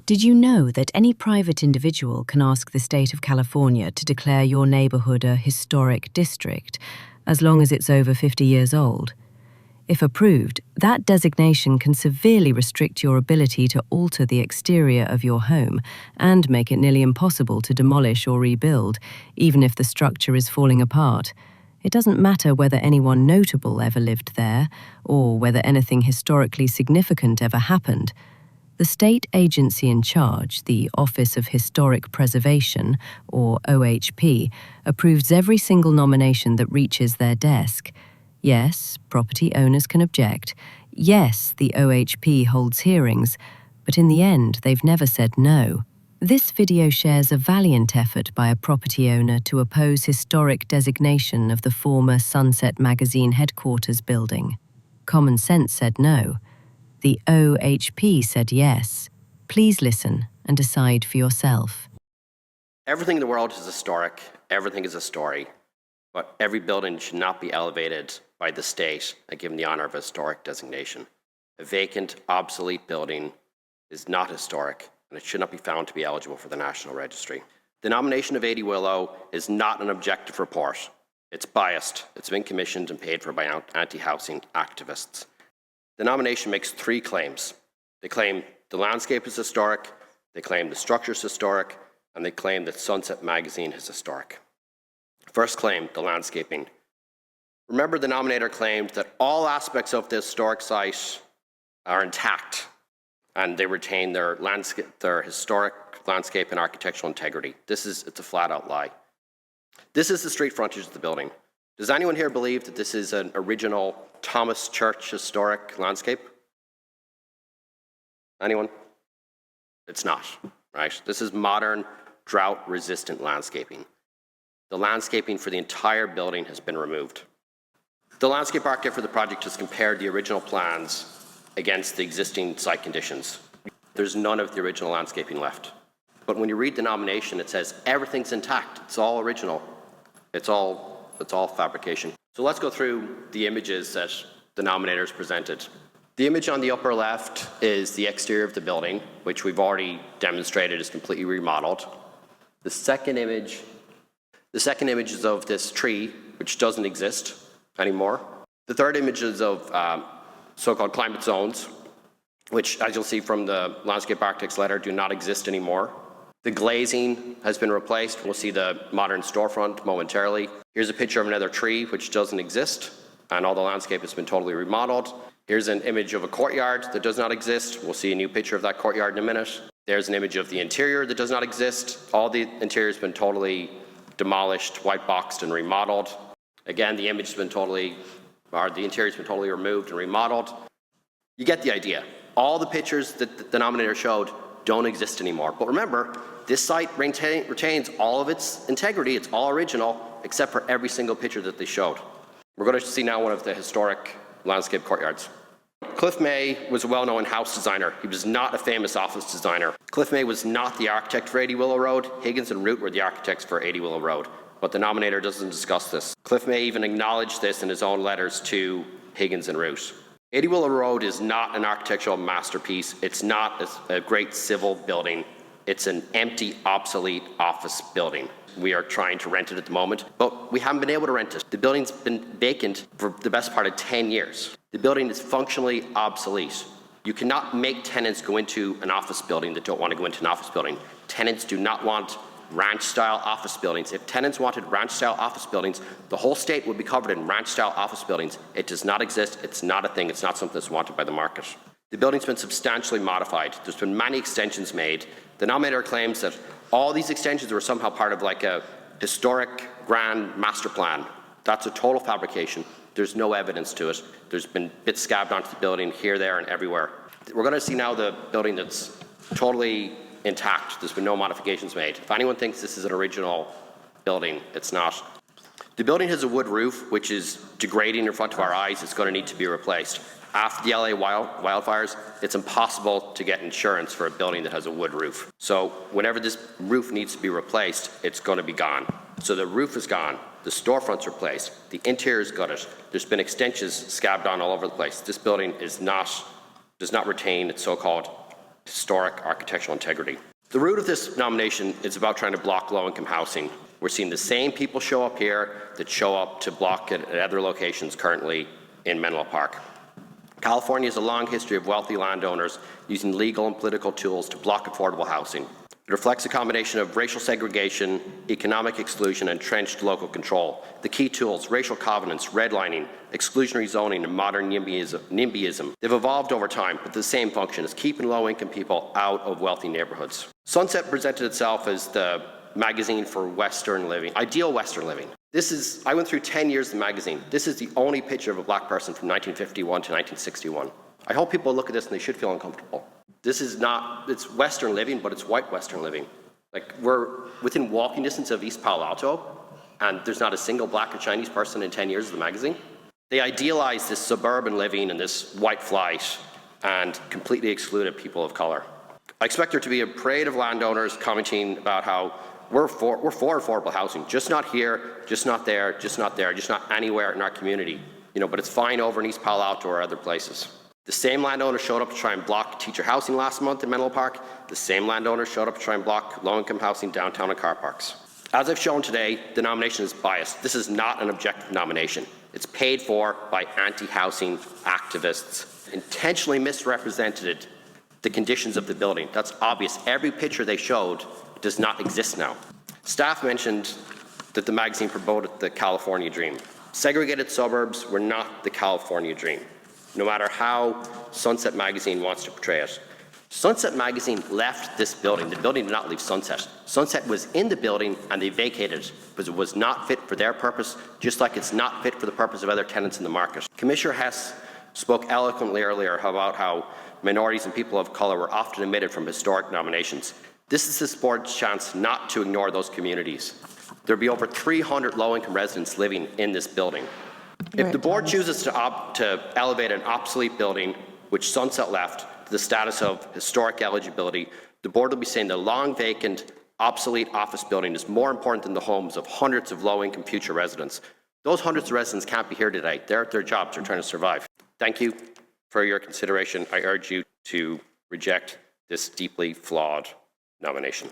Did you know that any private individual can ask the state of California to declare your neighborhood a historic district, as long as it's over 50 years old? If approved, that designation can severely restrict your ability to alter the exterior of your home and make it nearly impossible to demolish or rebuild, even if the structure is falling apart. It doesn't matter whether anyone notable ever lived there or whether anything historically significant ever happened. The state agency in charge, the Office of Historic Preservation, or OHP, approves every single nomination that reaches their desk. Yes, property owners can object. Yes, the OHP holds hearings, but in the end, they've never said no. This video shares a valiant effort by a property owner to oppose historic designation of the former Sunset Magazine headquarters building. Common sense said no. The OHP said yes. Please listen and decide for yourself. Everything in the world is historic. Everything is a story. But every building should not be elevated by the state and given the honor of historic designation. A vacant, obsolete building is not historic, and it should not be found to be eligible for the National Registry. The nomination of 80 Willow is not an objective report. It's biased. It's been commissioned and paid for by anti-housing activists. The nomination makes three claims. They claim the landscape is historic, they claim the structure is historic, and they claim that Sunset Magazine is historic. First claim, the landscaping. Remember, the nominator claimed that all aspects of the historic site are intact and they retain their historic landscape and architectural integrity. It's a flat out lie. This is the street frontage of the building. Does anyone here believe that this is an original Thomas Church historic landscape? Anyone? It's not, right? This is modern, drought-resistant landscaping. The landscaping for the entire building has been removed. The landscape architect for the project has compared the original plans against the existing site conditions. There's none of the original landscaping left. But when you read the nomination, it says everything's intact. It's all original. It's all fabrication. So let's go through the images that the nominators presented. The image on the upper left is the exterior of the building, which we've already demonstrated is completely remodeled. The second image is of this tree, which doesn't exist anymore. The third image is of so-called climate zones, which, as you'll see from the landscape architect's letter, do not exist anymore. The glazing has been replaced. We'll see the modern storefront momentarily. Here's a picture of another tree, which doesn't exist, and all the landscape has been totally remodeled. Here's an image of a courtyard that does not exist. We'll see a new picture of that courtyard in a minute. There's an image of the interior that does not exist. All the interior has been totally demolished, white boxed, and remodeled. Again, the interior's been totally removed and remodeled. You get the idea. All the pictures that the nominator showed don't exist anymore. But remember, this site retains all of its integrity. It's all original, except for every single picture that they showed. We're going to see now one of the historic landscape courtyards. Cliff May was a well-known house designer. He was not a famous office designer. Cliff May was not the architect for 80 Willow Road. Higgins and Root were the architects for 80 Willow Road. But the nominator doesn't discuss this. Cliff May even acknowledged this in his own letters to Higgins and Root. 80 Willow Road is not an architectural masterpiece. It's not a great civil building. It's an empty, obsolete office building. We are trying to rent it at the moment, but we haven't been able to rent it. The building's been vacant for the best part of 10 years. The building is functionally obsolete. You cannot make tenants go into an office building that don't want to go into an office building. Tenants do not want ranch-style office buildings. If tenants wanted ranch-style office buildings, the whole state would be covered in ranch-style office buildings. It does not exist. It's not a thing. It's not something that's wanted by the market. The building's been substantially modified. There's been many extensions made. The nominator claims that all these extensions were somehow part of like a historic grand master plan. That's a total fabrication. There's no evidence to it. There's been bits scabbed onto the building here, there, and everywhere. We're going to see now the building that's totally intact. There's been no modifications made. If anyone thinks this is an original building, it's not. The building has a wood roof, which is degrading in front of our eyes. It's going to need to be replaced. After the LA wildfires, it's impossible to get insurance for a building that has a wood roof. So whenever this roof needs to be replaced, it's going to be gone. So the roof is gone. The storefront's replaced. The interior's gutted. There's been extensions scabbed on all over the place. This building does not retain its so-called historic architectural integrity. The root of this nomination is about trying to block low-income housing. We're seeing the same people show up here that show up to block it at other locations currently in Menlo Park. California has a long history of wealthy landowners using legal and political tools to block affordable housing. It reflects a combination of racial segregation, economic exclusion, and entrenched local control. The key tools, racial covenants, redlining, exclusionary zoning, and modern NIMBYism, they've evolved over time, but the same function is keeping low-income people out of wealthy neighborhoods. Sunset presented itself as the magazine for Western living, ideal Western living. I went through 10 years of the magazine. This is the only picture of a black person from 1951 to 1961. I hope people look at this and they should feel uncomfortable. This is not, it's Western living, but it's white Western living. Like, we're within walking distance of East Palo Alto, and there's not a single black or Chinese person in 10 years of the magazine. They idealized this suburban living and this white flight and completely excluded people of color. I expect there to be a parade of landowners commenting about how we're for affordable housing, just not here, just not there, just not there, just not anywhere in our community. But it's fine over in East Palo Alto or other places. The same landowners showed up to try and block teacher housing last month in Menlo Park. The same landowners showed up to try and block low-income housing downtown in car parks. As I've shown today, the nomination is biased. This is not an objective nomination. It's paid for by anti-housing activists, intentionally misrepresented the conditions of the building. That's obvious. Every picture they showed does not exist now. Staff mentioned that the magazine promoted the California dream. Segregated suburbs were not the California dream, no matter how Sunset Magazine wants to portray it. Sunset Magazine left this building. The building did not leave Sunset. Sunset was in the building and they vacated it because it was not fit for their purpose, just like it's not fit for the purpose of other tenants in the market. Commissioner Hess spoke eloquently earlier about how minorities and people of color were often omitted from historic nominations. This is this board's chance not to ignore those communities. There'll be over 300 low-income residents living in this building. If the board chooses to elevate an obsolete building, which Sunset left, to the status of historic eligibility, the board will be saying the long vacant, obsolete office building is more important than the homes of hundreds of low-income future residents. Those hundreds of residents can't be here today. They're at their jobs. They're trying to survive. Thank you for your consideration. I urge you to reject this deeply flawed nomination.